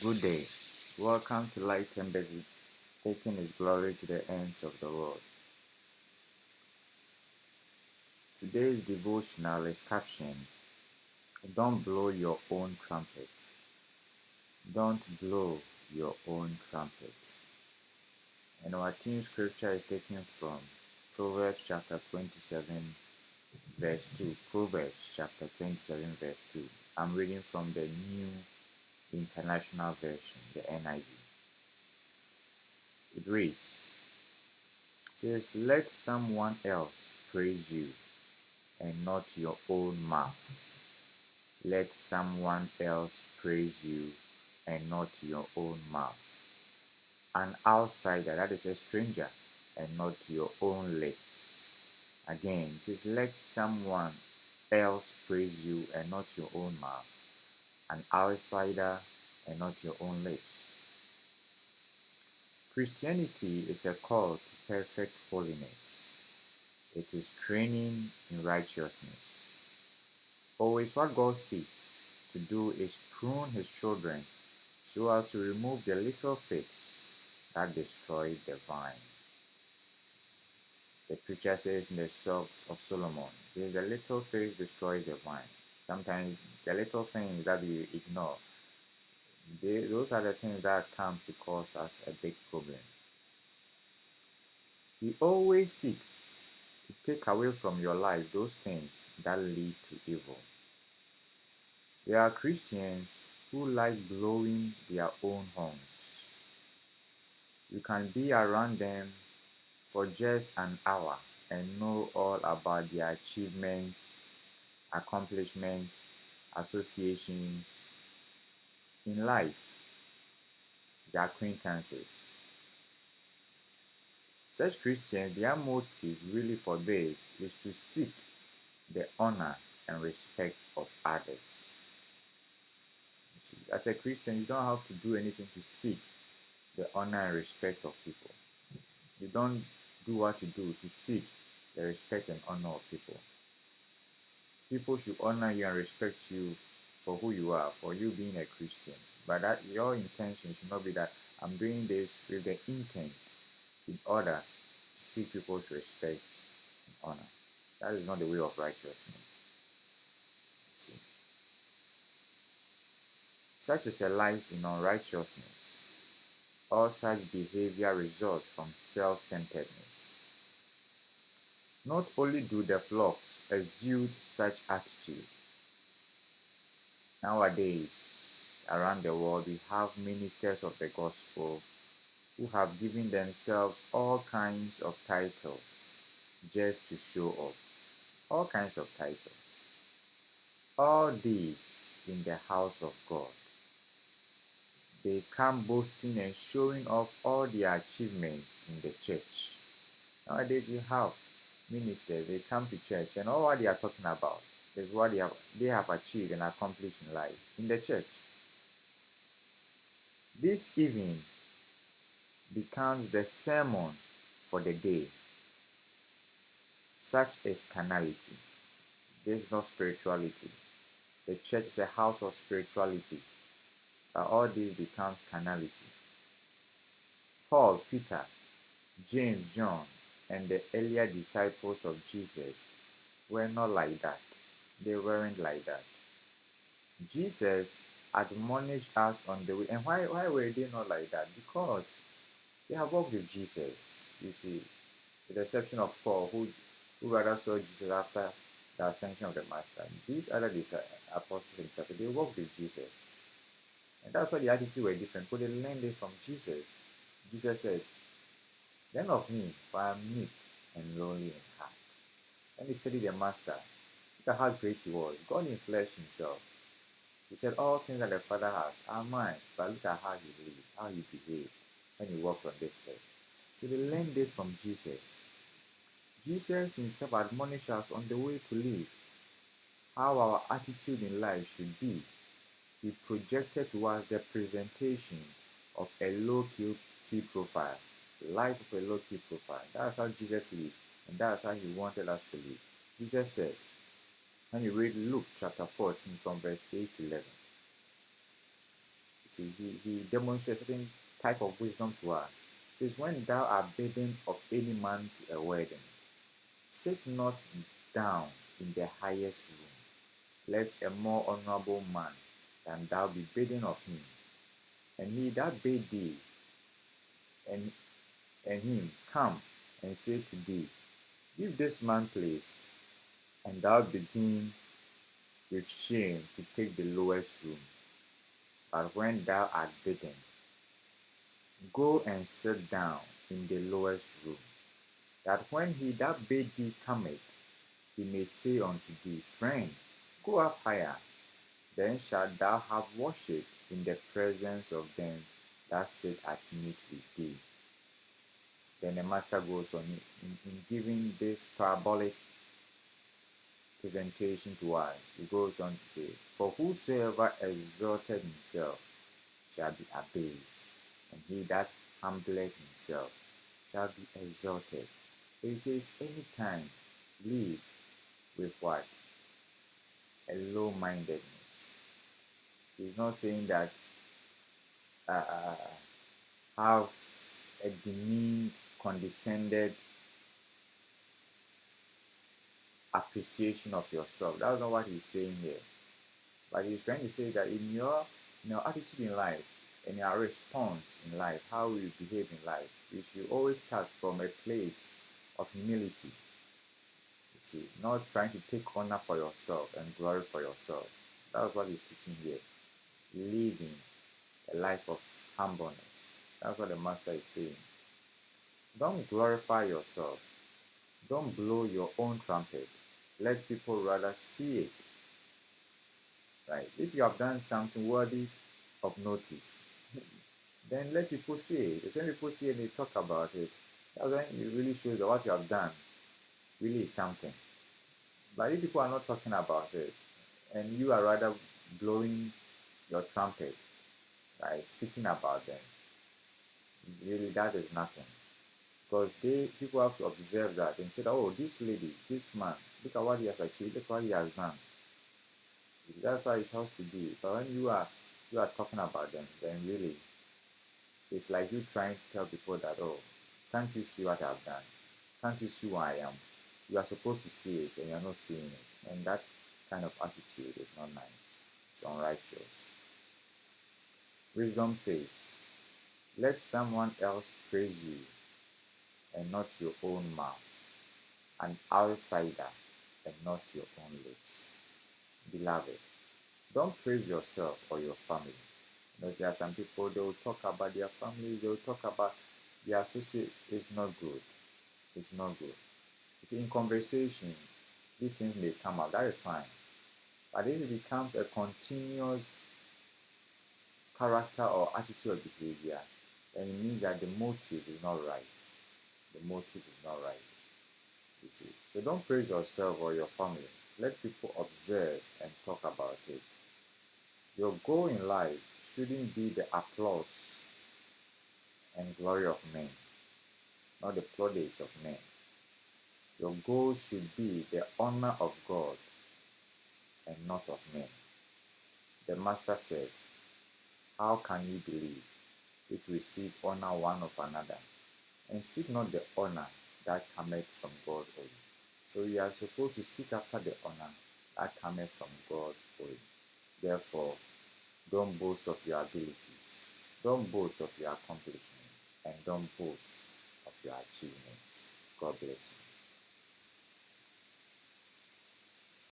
Good day. Welcome to Light Embedded, taking His glory to the ends of the world. Today's devotional is captioned, Don't blow your own trumpet. Don't blow your own trumpet. And our theme scripture is taken from Proverbs chapter 27, verse 2. Proverbs chapter 27, verse 2. I'm reading from the New International Version, the NIV. It reads, says, Let someone else praise you and not your own mouth. Let someone else praise you and not your own mouth. An outsider, that is a stranger, and not your own lips. Again, it says, let someone else praise you and not your own mouth. An outsider and not your own lips. Christianity is a call to perfect holiness. It is training in righteousness. Always what God seeks to do is prune His children so as to remove the little figs that destroy the vine. The preacher says in the Songs of Solomon, says the little figs destroys the vine. Sometimes the little things that we ignore, those are the things that come to cause us a big problem. He always seeks to take away from your life those things that lead to evil. There are Christians who like blowing their own horns. You can be around them for just an hour and know all about their achievements, accomplishments, associations in life, their acquaintances. Such Christians, their motive really for this is to seek the honor and respect of others. As a Christian, you don't have to do anything to seek the honor and respect of people. You don't do what you do to seek the respect and honor of people. People should honor you and respect you for who you are, for you being a Christian. But that your intention should not be that I'm doing this with the intent in order to seek people's respect and honor. That is not the way of righteousness. See? Such is a life in unrighteousness. All such behavior results from self-centeredness. Not only do the flocks exude such attitude, nowadays around the world we have ministers of the gospel who have given themselves all kinds of titles just to show off. All kinds of titles. All these in the house of God. They come boasting and showing off all their achievements in the church. Nowadays we have ministers, they come to church and all what they are talking about is what they have achieved and accomplished in life in the church. This even becomes the sermon for the day. Such is carnality. This is not spirituality. The church is a house of spirituality, but all this becomes carnality. Paul, Peter, James, John, and the earlier disciples of Jesus were not like that. They weren't like that. Jesus admonished us on the way. And why were they not like that? Because they have walked with Jesus. You see, with the exception of Paul, who rather saw Jesus after the ascension of the Master. These other apostles and stuff, they walked with Jesus. And that's why the attitude were different, because they learned it from Jesus. Jesus said, Learn of me, for I am meek and lowly in heart. When you study the Master, look at how great he was. God in flesh himself. He said, all things that the Father has are mine. But look at how he lived, how he behaved when he walked on this earth. So they learned this from Jesus. Jesus himself admonished us on the way to live, how our attitude in life should be. He projected to us the presentation of a low-key profile, the life of a low-key profile. That's how Jesus lived, and that's how he wanted us to live. Jesus said, when you read Luke chapter 14 from verse 8 to 11, he See, he demonstrates a certain type of wisdom to us. It says, when thou art bidden of any man to a wedding, sit not down in the highest room, lest a more honorable man than thou be bidden of him. And he that bade thee and him come and say to thee, give this man place, and thou begin with shame to take the lowest room. But when thou art bidden, go and sit down in the lowest room, that when he that bade thee cometh, he may say unto thee, friend, go up higher. Then shalt thou have worship in the presence of them that sit at meat with thee. Then the master goes on in giving this parabolic presentation to us. He goes on to say, for whosoever exalted himself shall be abased, and he that humbleth himself shall be exalted. So he says, anytime live with what? A low-mindedness. He's not saying that have a demeaned, condescended appreciation of yourself. That's not what he's saying here. But he's trying to say that in your attitude in life, in your response in life, how you behave in life, you should always start from a place of humility. You see, not trying to take honor for yourself and glory for yourself. That's what he's teaching here. Living a life of humbleness. That's what the master is saying. Don't glorify yourself. Don't blow your own trumpet. Let people rather see it. Right? If you have done something worthy of notice, then let people see it. It's when people see it and they talk about it, that's when it really shows that what you have done really is something. But if people are not talking about it, and you are rather blowing your trumpet, right, speaking about them, really that is nothing. Because people have to observe that and say, oh, this lady, this man, look at what he has achieved, look what he has done. That's how it has to be. But when you are talking about them, then really it's like you trying to tell people that, oh, can't you see what I've done? Can't you see who I am? You are supposed to see it and you're not seeing it. And that kind of attitude is not nice. It's unrighteous. Wisdom says, let someone else praise you and not your own mouth, an outsider and not your own lips. Beloved, don't praise yourself or your family. Because there are some people, they will talk about their families, they will talk about their associate. It's not good. It's not good. If in conversation, these things may come out, that is fine. But if it becomes a continuous character or attitude or behavior, then it means that the motive is not right. The motive is not right. You see. So don't praise yourself or your family. Let people observe and talk about it. Your goal in life shouldn't be the applause and glory of men, not the plaudits of men. Your goal should be the honor of God and not of men. The master said, how can ye believe which receive honor one of another, and seek not the honor that cometh from God only? So you are supposed to seek after the honor that cometh from God only. Therefore, don't boast of your abilities, don't boast of your accomplishments, and don't boast of your achievements. God bless you.